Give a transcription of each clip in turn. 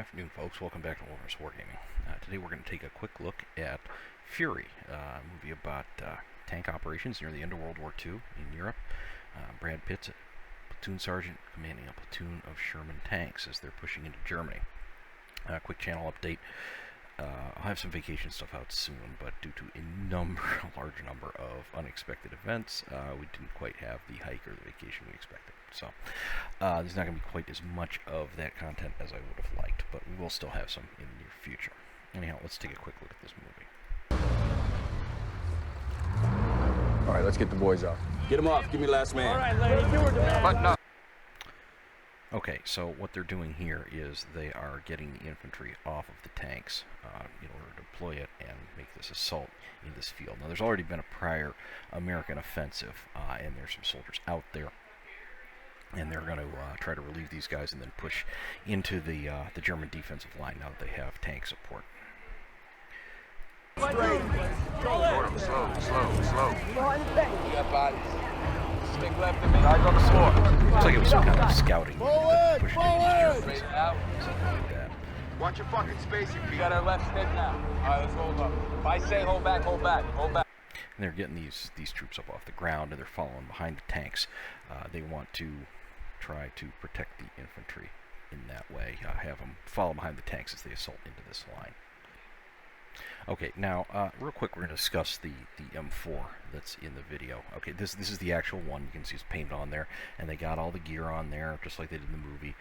afternoon, folks. Welcome back to Wilderness Wargaming. Today we're going to take a quick look at Fury, a movie about tank operations near the end of World War II in Europe. Brad Pitt's a platoon sergeant commanding a platoon of Sherman tanks as they're pushing into Germany. Quick channel update. I'll have some vacation stuff out soon, but due to a large number of unexpected events, we didn't quite have the hike or the vacation we expected. So there's not going to be quite as much of that content as I would have liked, but we will still have some in the near future. Anyhow, let's take a quick look at this movie. All right, let's get the boys off. Get them off. Give me last man. All right, lady, you were the man. Button up. Okay, so what they're doing here is they are getting the infantry off of the tanks in order to deploy it and make this assault in this field. Now, there's already been a prior American offensive, and there's some soldiers out there, and they're going to try to relieve these guys and then push into the German defensive line now that they have tank support. Slow. You got bodies. Stick left of me. Guys on the floor. Looks like it was some kind of scouting. Forward! Pushing Forward! Straight out. something like that. Watch your fucking spacing, We Pete. got our left stick now. All right, let's hold up. If I say hold back, hold back. Hold back. And they're getting these troops up off the ground, and they're following behind the tanks. They want to try to protect the infantry in that way. Have them follow behind the tanks as they assault into this line. Okay, now real quick, we're going to discuss the M4 that's in the video. Okay, this is the actual one. You can see it's painted on there, and they got all the gear on there, just like they did in the movie.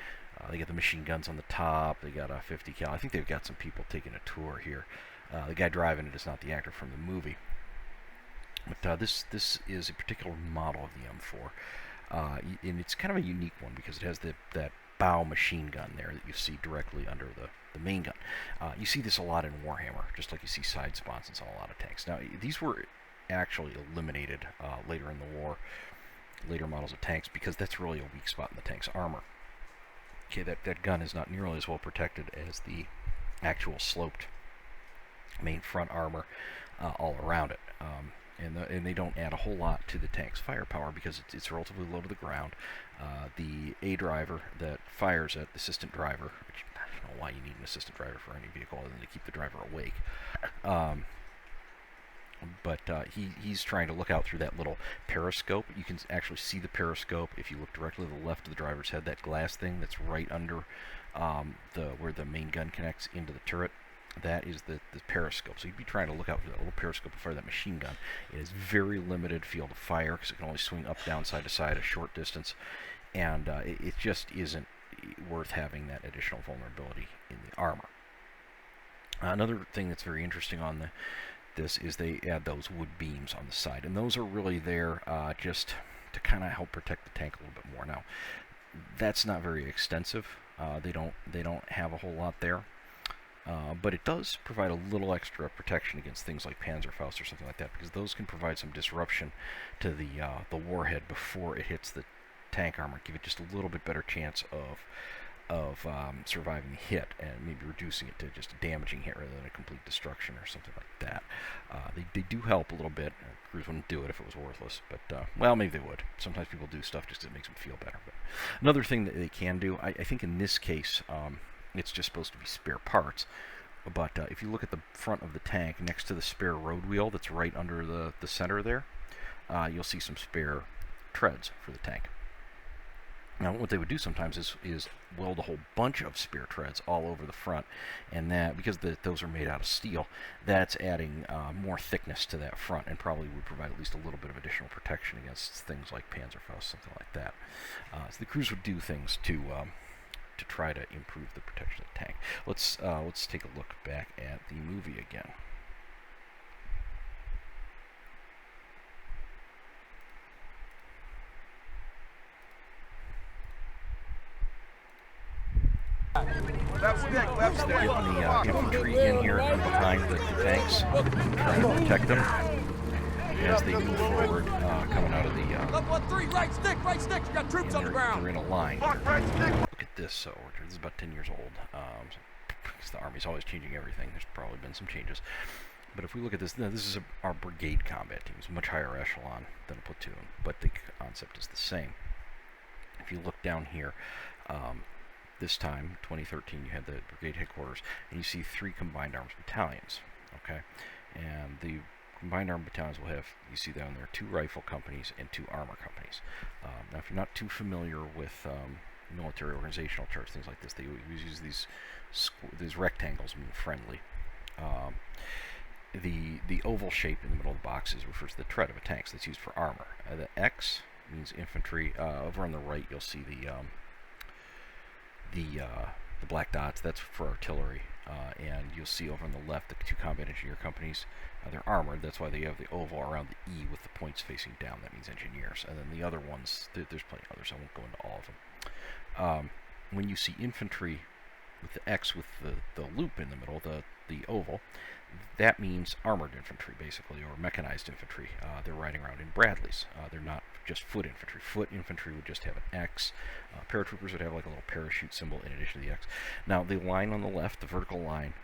They got the machine guns on the top. They got a 50 cal. I think they've got some people taking a tour here. The guy driving it is not the actor from the movie. But this is a particular model of the M4, and it's kind of a unique one because it has that bow machine gun there that you see directly under the main gun. You see this a lot in Warhammer, just like you see side sponsons on a lot of tanks. Now, these were actually eliminated later in the war, later models of tanks, because that's really a weak spot in the tank's armor. Okay, that gun is not nearly as well protected as the actual sloped main front armor all around it. And they don't add a whole lot to the tank's firepower because it's relatively low to the ground. The A driver that fires it, the assistant driver, which I don't know why you need an assistant driver for any vehicle other than to keep the driver awake. But he's trying to look out through that little periscope. You can actually see the periscope if you look directly to the left of the driver's head, that glass thing that's right under where the main gun connects into the turret. That is the periscope. So you'd be trying to look out through that little periscope to fire that machine gun. It has very limited field of fire because it can only swing up, down, side to side a short distance. And it just isn't worth having that additional vulnerability in the armor. Another thing that's very interesting on this is they add those wood beams on the side. And those are really there just to kind of help protect the tank a little bit more. Now, that's not very extensive. They don't have a whole lot there. But it does provide a little extra protection against things like Panzerfaust or something like that, because those can provide some disruption to the warhead before it hits the tank armor, give it just a little bit better chance of surviving the hit and maybe reducing it to just a damaging hit rather than a complete destruction or something like that. They do help a little bit. Crews wouldn't do it if it was worthless, but well, maybe they would. Sometimes people do stuff just to make them feel better. But another thing that they can do, I think in this case, it's just supposed to be spare parts, but if you look at the front of the tank next to the spare road wheel that's right under the center there, you'll see some spare treads for the tank. Now, what they would do sometimes is weld a whole bunch of spare treads all over the front, and that, because those are made out of steel, that's adding more thickness to that front and probably would provide at least a little bit of additional protection against things like Panzerfaust, something like that. So the crews would do things to try to improve the protection of the tank. Let's take a look back at the movie again. Left stick. Getting the infantry in here from behind the tanks, trying to protect them as they move forward, coming out of the. Left 1-3, right stick. You got troops on the ground. They're in a line. Fuck, right stick. Look at this. So this is about 10 years old. Because the Army's always changing everything. There's probably been some changes. But if we look at this, now this is our brigade combat team. It's a much higher echelon than a platoon, but the concept is the same. If you look down here, This time, 2013, you had the brigade headquarters, and you see 3 combined arms battalions. Okay, and the combined armed battalions will have, you see down there, 2 rifle companies and 2 armor companies. Now, if you're not too familiar with military organizational charts, things like this, they always use these rectangles, mean friendly. The oval shape in the middle of the box refers to the tread of a tank, so that's used for armor. The X means infantry. Over on the right, you'll see the black dots. That's for artillery. And you'll see over on the left the 2 combat engineer companies. They're armored. That's why they have the oval around the E with the points facing down. That means engineers. And then the other ones, there's plenty of others. I won't go into all of them. When you see infantry with the X with the loop in the middle, the oval, that means armored infantry, basically, or mechanized infantry. They're riding around in Bradleys. They're not just foot infantry. Foot infantry would just have an X. Paratroopers would have like a little parachute symbol in addition to the X. Now, the line on the left, the vertical line,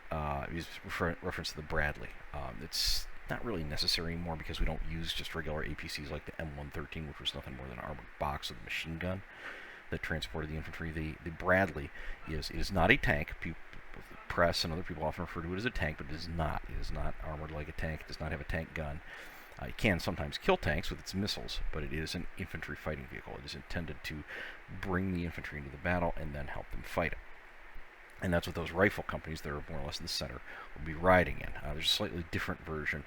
is reference to the Bradley. It's not really necessary anymore because we don't use just regular APCs like the M113, which was nothing more than an armored box with a machine gun that transported the infantry. The Bradley is not a tank. Press and other people often refer to it as a tank, but it is not. It is not armored like a tank. It does not have a tank gun. It can sometimes kill tanks with its missiles, but it is an infantry fighting vehicle. It is intended to bring the infantry into the battle and then help them fight it. And that's what those rifle companies that are more or less in the center will be riding in. There's a slightly different version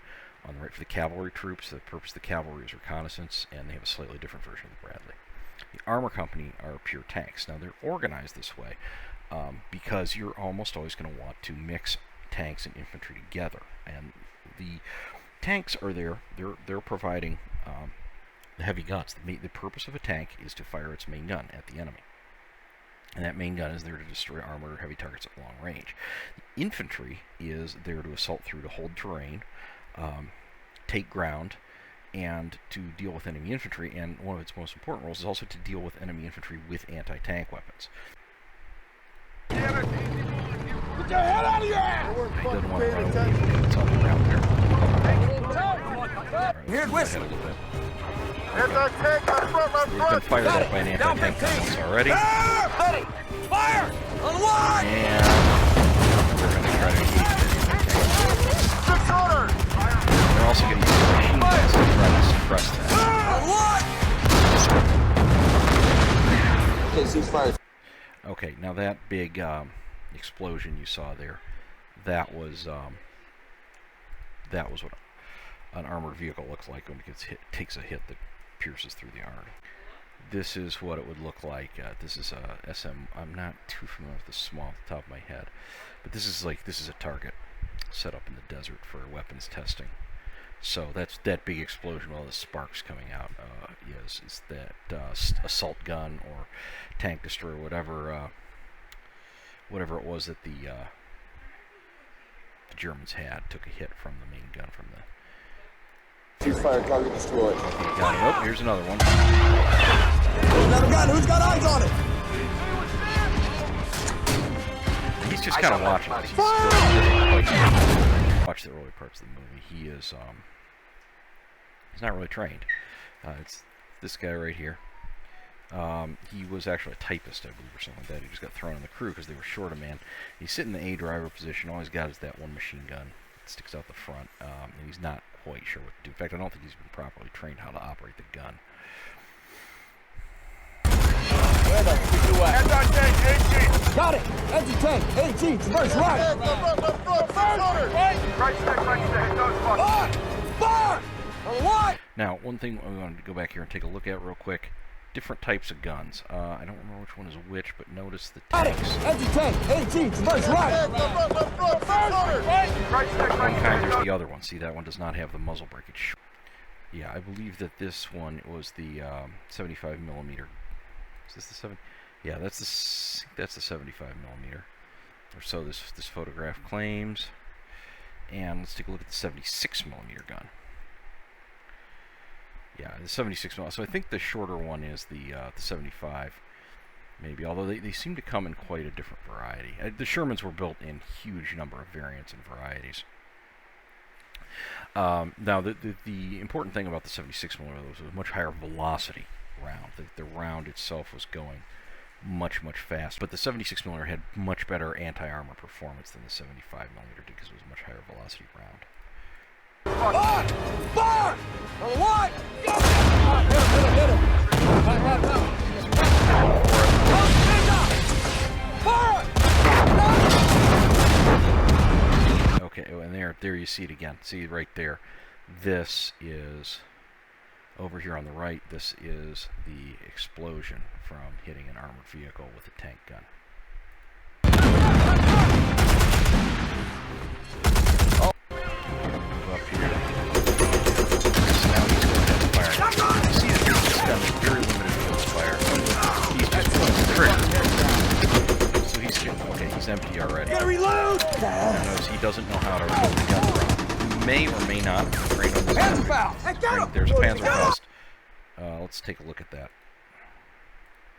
on the right for the cavalry troops. The purpose of the cavalry is reconnaissance, and they have a slightly different version of the Bradley. The armor company are pure tanks. Now, they're organized this way because you're almost always going to want to mix tanks and infantry together. And the tanks are there. They're providing the heavy guns. The purpose of a tank is to fire its main gun at the enemy. And that main gun is there to destroy armored or heavy targets at long range. The infantry is there to assault through, to hold terrain, take ground, and to deal with enemy infantry. And one of its most important roles is also to deal with enemy infantry with anti-tank weapons. Get your head out of your ass! He doesn't want to run away. It's on the ground there. Here's whistle. Hit that tank, my front, We've been fired at by an anti-tank guns already. Ready! Fire! Unlock! And we're going to try to engage the anti-tank. 600! They're also going to use machine guns to try to suppress that. Unlock! Okay, ceasefire. Okay, now that big explosion you saw there, that was what an armored vehicle looks like when it gets hit, takes a hit that pierces through the armor. This is what it would look like. This is a SM. I'm not too familiar with the small off the top of my head, but this is a target set up in the desert for weapons testing. So that's that big explosion, all the sparks coming out. Is that assault gun or tank destroyer, whatever it was that the Germans had, took a hit from the main gun from the. Ceasefire, target destroyed. Okay, got it. Oh, here's another one. Another gun. Who's got eyes on it? He's just kind of watching this. He's still watch the early parts of the movie. He is he's not really trained. It's this guy right here. He was actually a typist, I believe, or something like that. He just got thrown in the crew because they were short a man. He's sitting in the A driver position. All he's got is that one machine gun that sticks out the front, and he's not quite sure what to do. In fact, I don't think he's been properly trained how to operate the gun. Where the fuck you at? Anti-tank, AG! Got it! Anti-tank, AG, traverse right! Right stick, those fuckers. Fire! Unlock! Now, one thing we wanted to go back here and take a look at real quick. Different types of guns. I don't remember which one is which, but notice the Got it! tanks. Anti-tank, AG, traverse right! Right stick, One kind, there's right the other one. See, that one does not have the muzzle breakage. Yeah, I believe that this one was the 75 millimeter. Is this the 7? Yeah, that's the 75 millimeter. Or so this photograph claims. And let's take a look at the 76 millimeter gun. Yeah, the 76 millimeter. So I think the shorter one is the 75. Maybe, although they seem to come in quite a different variety. The Shermans were built in huge number of variants and varieties. Now, the important thing about the 76 millimeter was a much higher velocity round. The round itself was going much faster. But the 76mm had much better anti-armor performance than the 75mm did because it was a much higher velocity round. Fire! Fire! On what? Hit him! Fire! Okay, and there you see it again. See right there. This is over here on the right. This is the explosion from hitting an armored vehicle with a tank gun. Move up here. So now he's going to fire. You see that he's got a very limited field of fire. He's just pulling the trigger. So he's just, okay, he's empty already. Gotta reload! Notice he doesn't know how to reload the gun. He may or may not have trained on this gun. Hey, get him! There's a Panzerfaust. Let's take a look at that.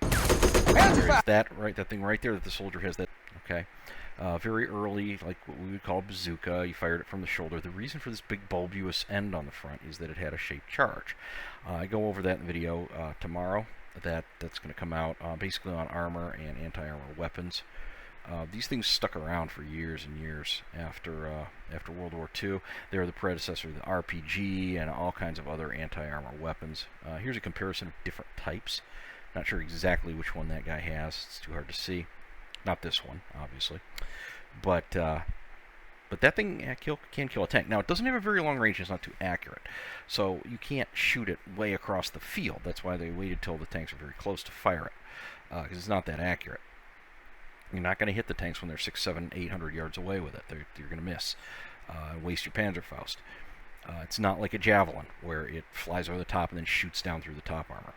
There's that, right? That thing right there that the soldier has. That okay. Very early, like what we would call a bazooka. You fired it from the shoulder. The reason for this big bulbous end on the front is that it had a shaped charge. I go over that in the video tomorrow. That's going to come out basically on armor and anti-armor weapons. These things stuck around for years and years after World War II. They're the predecessor of the RPG and all kinds of other anti-armor weapons. Here's a comparison of different types. Not sure exactly which one that guy has. It's too hard to see. Not this one, obviously. But that thing can kill a tank. Now, it doesn't have a very long range. It's not too accurate. So you can't shoot it way across the field. That's why they waited till the tanks are very close to fire it, because it's not that accurate. You're not going to hit the tanks when they're 600, 700, 800 yards away with it. You're going to miss. Waste your Panzerfaust. It's not like a javelin, where it flies over the top and then shoots down through the top armor.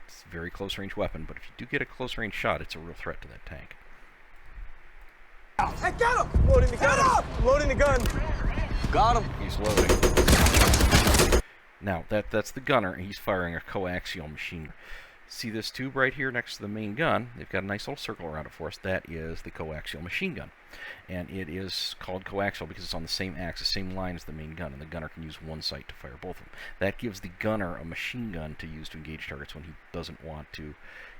It's a very close-range weapon, but if you do get a close-range shot, it's a real threat to that tank. Hey, get him! Loading the gun! Loading the gun! Got him! He's loading. Now, that's the gunner, and he's firing a coaxial machine gun. See this tube right here next to the main gun? They've got a nice little circle around it for us. That is the coaxial machine gun. And it is called coaxial because it's on the same axis, same line as the main gun, and the gunner can use one sight to fire both of them. That gives the gunner a machine gun to use to engage targets when he doesn't want to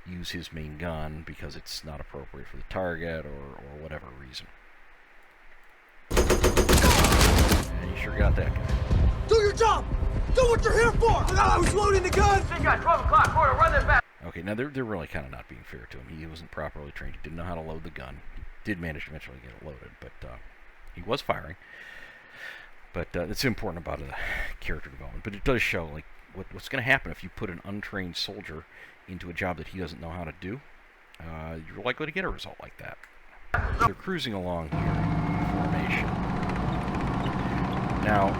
use his main gun because it's not appropriate for the target or whatever reason. And you sure got that guy. Do your job! Do what you're here for! I was loading the gun! They got 12 o'clock, quarter, run them back. Okay, now they're really kind of not being fair to him. He wasn't properly trained. He didn't know how to load the gun. He did manage to eventually get it loaded, but he was firing. But it's important about character development. But it does show like what's going to happen if you put an untrained soldier into a job that he doesn't know how to do. You're likely to get a result like that. They're cruising along here in formation. Now,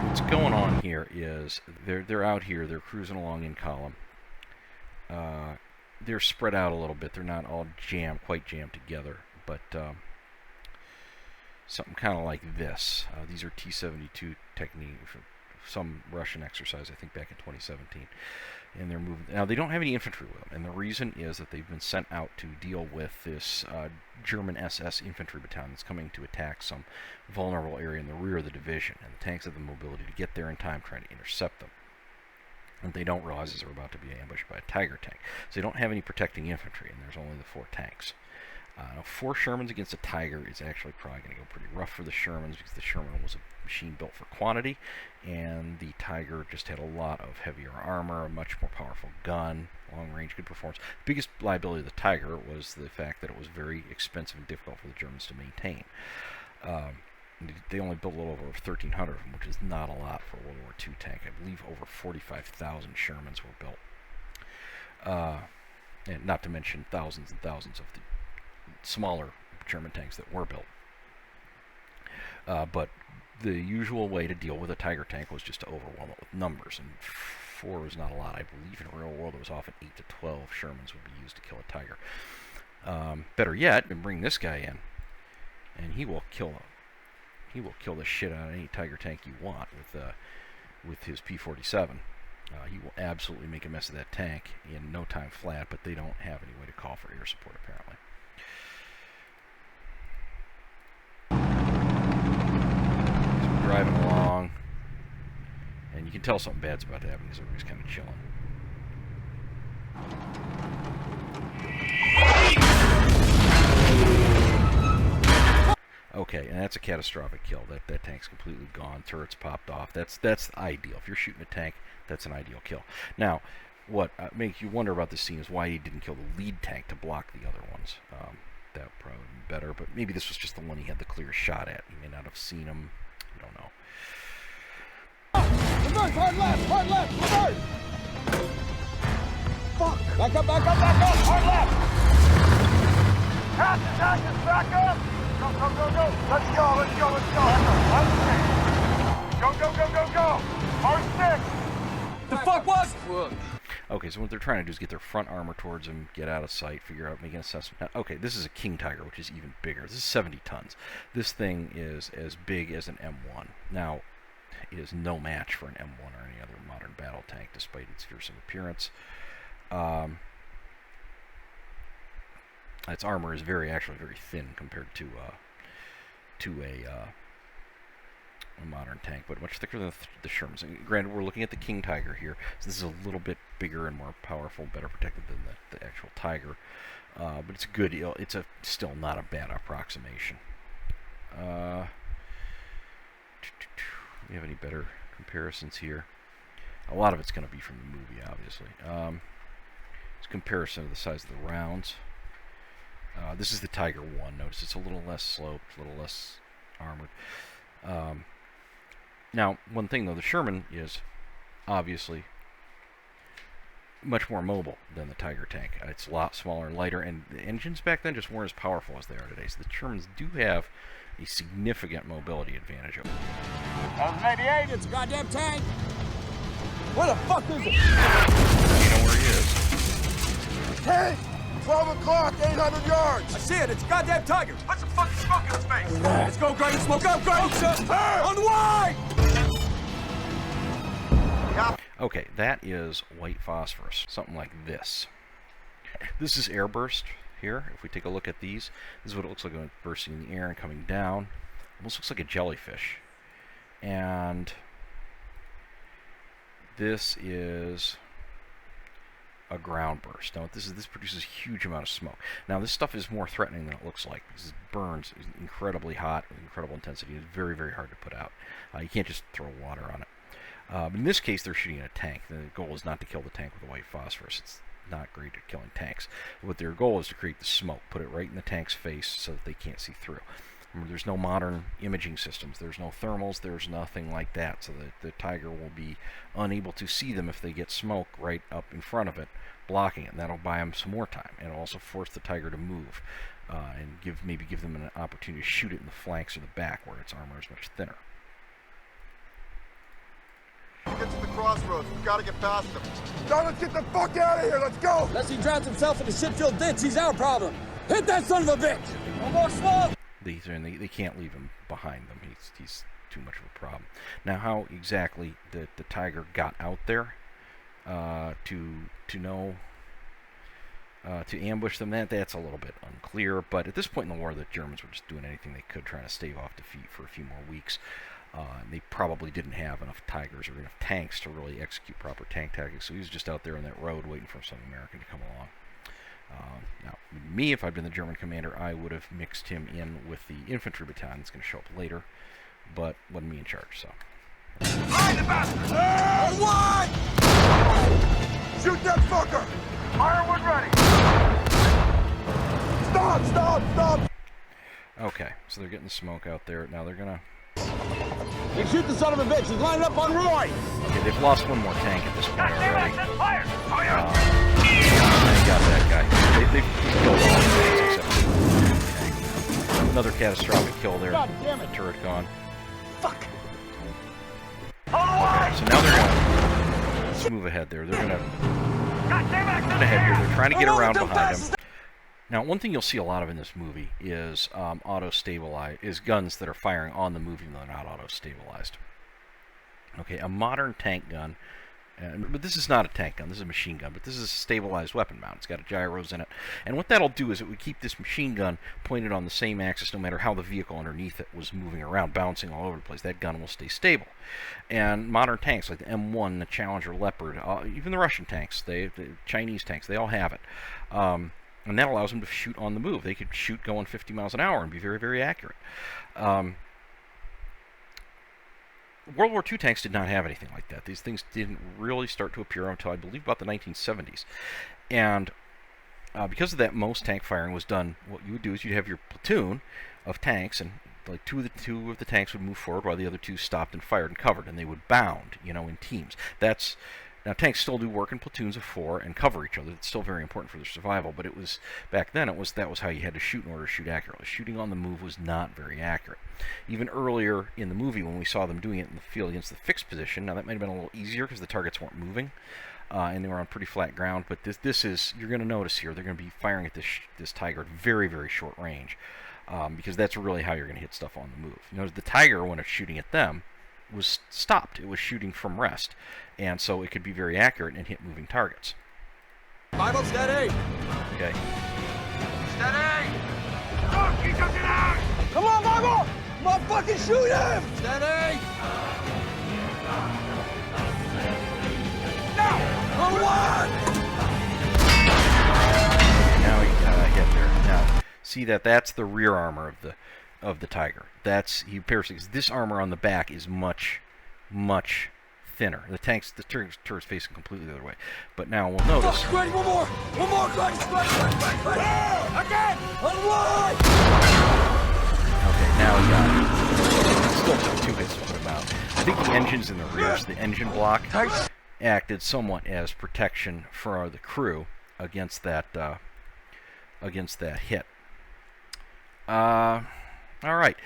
what's going on here is they're out here. They're cruising along in column. They're spread out a little bit. They're not all quite jammed together, but something kind of like this. These are T-72 technique from some Russian exercise, I think, back in 2017. And they're moving. Now, they don't have any infantry with them, and the reason is that they've been sent out to deal with this German SS infantry battalion that's coming to attack some vulnerable area in the rear of the division, and the tanks have the mobility to get there in time, trying to intercept them. And they don't realize is they're about to be ambushed by a Tiger tank. So they don't have any protecting infantry, and there's only the 4 tanks. Now, 4 Shermans against a Tiger is actually probably going to go pretty rough for the Shermans because the Sherman was a machine built for quantity, and the Tiger just had a lot of heavier armor, a much more powerful gun, long range, good performance. The biggest liability of the Tiger was the fact that it was very expensive and difficult for the Germans to maintain. They only built a little over 1,300 of them, which is not a lot for a World War II tank. I believe over 45,000 Shermans were built. And not to mention thousands and thousands of the smaller German tanks that were built. But the usual way to deal with a Tiger tank was just to overwhelm it with numbers, and 4 is not a lot. I believe in the real world it was often 8 to 12 Shermans would be used to kill a Tiger. Better yet, and bring this guy in, and he will kill the shit out of any Tiger tank you want with his P-47. He will absolutely make a mess of that tank in no time flat, but they don't have any way to call for air support apparently. Driving along, and you can tell something bad's about to happen because everybody's kind of chilling. Okay, and that's a catastrophic kill. That tank's completely gone. Turret's popped off. That's ideal. If you're shooting a tank, that's an ideal kill. Now, what makes you wonder about this scene is why he didn't kill the lead tank to block the other ones. That would probably be better, but maybe this was just the one he had the clear shot at. He may not have seen him. I don't know. Reverse, hard left, reverse! Fuck! Back up, hard left! Passes, back up! Go! Let's go! Go! R6! The fuck was it? Okay, so what they're trying to do is get their front armor towards him, get out of sight, figure out, make an assessment. Now, okay, this is a King Tiger, which is even bigger. This is 70 tons. This thing is as big as an M1. Now, it is no match for an M1 or any other modern battle tank, despite its fearsome appearance. Its armor is actually very thin compared to a modern tank, but much thicker than the Shermans. And granted, we're looking at the King Tiger here, so this is a little bit bigger and more powerful, better protected than the actual Tiger. But it's a good. It's still not a bad approximation. Do we have any better comparisons here? A lot of it's going to be from the movie, obviously. It's a comparison of the size of the rounds. This is the Tiger 1. Notice it's a little less sloped, a little less armored. Now, one thing though, the Sherman is obviously much more mobile than the Tiger tank. It's a lot smaller and lighter, and the engines back then just weren't as powerful as they are today. So the Shermans do have a significant mobility advantage over them. 88, it's a goddamn tank! Where the fuck is it? You know where he is. Tank! 12 o'clock, 800 yards! I see it, it's a goddamn Tiger! Put some fucking smoke in his face! Let's go, Greg, smoke up, Greg! On the wide! Okay, that is white phosphorus, something like this. This is airburst here. If we take a look at these, this is what it looks like when it's bursting in the air and coming down. Almost looks like a jellyfish. And this is a ground burst. Now this produces a huge amount of smoke. Now this stuff is more threatening than it looks like because it burns incredibly hot with incredible intensity. It's very, very hard to put out. You can't just throw water on it. But in this case, they're shooting at a tank. The goal is not to kill the tank with the white phosphorus. It's not great at killing tanks. What their goal is to create the smoke, put it right in the tank's face so that they can't see through. Remember, there's no modern imaging systems. There's no thermals. There's nothing like that. So that the Tiger will be unable to see them if they get smoke right up in front of it, blocking it. And that'll buy them some more time. And it'll also force the Tiger to move and maybe give them an opportunity to shoot it in the flanks or the back where its armor is much thinner. Get to the crossroads. We gotta get past them. Now let's get the fuck out of here. Let's go. Unless he drowns himself in the shit-filled ditch, he's our problem. Hit that son of a bitch! No more smoke! They can't leave him behind them. He's too much of a problem. Now, how exactly the Tiger got out there to ambush them, that's a little bit unclear. But at this point in the war, the Germans were just doing anything they could, trying to stave off defeat for a few more weeks. And they probably didn't have enough Tigers or enough tanks to really execute proper tank tactics, so he was just out there on that road waiting for some American to come along. Now, me, if I'd been the German commander, I would have mixed him in with the infantry battalion that's going to show up later, but wasn't me in charge, so. What? Shoot that fucker! Firewood ready! Stop! Okay, so they're getting the smoke out there. Now they're going to... They shoot the son of a bitch, he's lining up on Roy! Okay, they've lost one more tank at this point already. They got that guy. They've killed all the tanks except for the tank. Another catastrophic kill there. God damn it. The turret gone. Fuck! Okay, so now they're gonna move ahead there. They're gonna ahead here. They're trying to get around behind him. Now, one thing you'll see a lot of in this movie is guns that are firing on the move even though they're not auto-stabilized. Okay, a modern tank gun, but this is not a tank gun, this is a machine gun, but this is a stabilized weapon mount. It's got gyros in it. And what that'll do is it would keep this machine gun pointed on the same axis no matter how the vehicle underneath it was moving around, bouncing all over the place. That gun will stay stable. And modern tanks like the M1, the Challenger Leopard, even the Russian tanks, the Chinese tanks, they all have it. And that allows them to shoot on the move. They could shoot going 50 miles an hour and be very, very accurate. World War II tanks did not have anything like that. These things didn't really start to appear until, I believe, about the 1970s. And because of that, most tank firing was done. What you would do is you'd have your platoon of tanks, and like two of the tanks would move forward while the other two stopped and fired and covered, and they would bound, in teams. Now, tanks still do work in platoons of 4 and cover each other. It's still very important for their survival, but back then that was how you had to shoot in order to shoot accurately. Shooting on the move was not very accurate. Even earlier in the movie, when we saw them doing it in the field against the fixed position, now that might have been a little easier because the targets weren't moving, and they were on pretty flat ground, but this is, you're going to notice here, they're going to be firing at this Tiger at very, very short range, because that's really how you're going to hit stuff on the move. The Tiger, when it's shooting at them, was stopped. It was shooting from rest, and so it could be very accurate and hit moving targets. Bible, steady! Okay. Steady! Look, he took it out! Come on, Bible! Motherfucking shoot him! Steady! Now! For one! Now he hit there. Now, see that's the rear armor of the Tiger. You because this armor on the back is much, much thinner. The turret's facing completely the other way. But now we'll notice. Fuck, ready, one more, Greg, again, unload! Okay, now he got it. Still took 2 hits to put him out. I think the engines in the rear, the engine block, acted somewhat as protection for the crew against that hit. All right.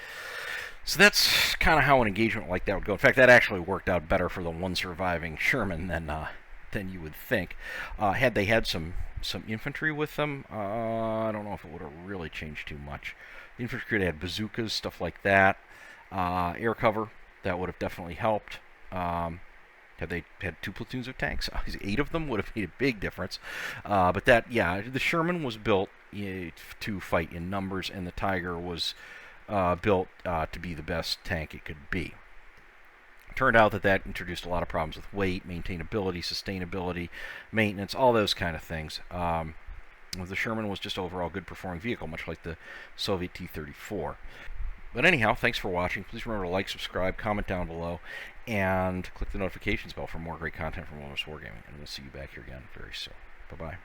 So that's kind of how an engagement like that would go. In fact, that actually worked out better for the one surviving Sherman than you would think. Had they had some infantry with them, I don't know if it would have really changed too much. The infantry had bazookas, stuff like that. Air cover, that would have definitely helped. Had they had 2 platoons of tanks, 8 of them would have made a big difference. But the Sherman was built to fight in numbers, and the Tiger was built to be the best tank it could be. It turned out that introduced a lot of problems with weight, maintainability, sustainability, maintenance, all those kind of things. The Sherman was just overall a good performing vehicle, much like the Soviet T-34. But anyhow, thanks for watching. Please remember to like, subscribe, comment down below, and click the notifications bell for more great content from Wilderness Wargaming. And we'll see you back here again very soon. Bye-bye.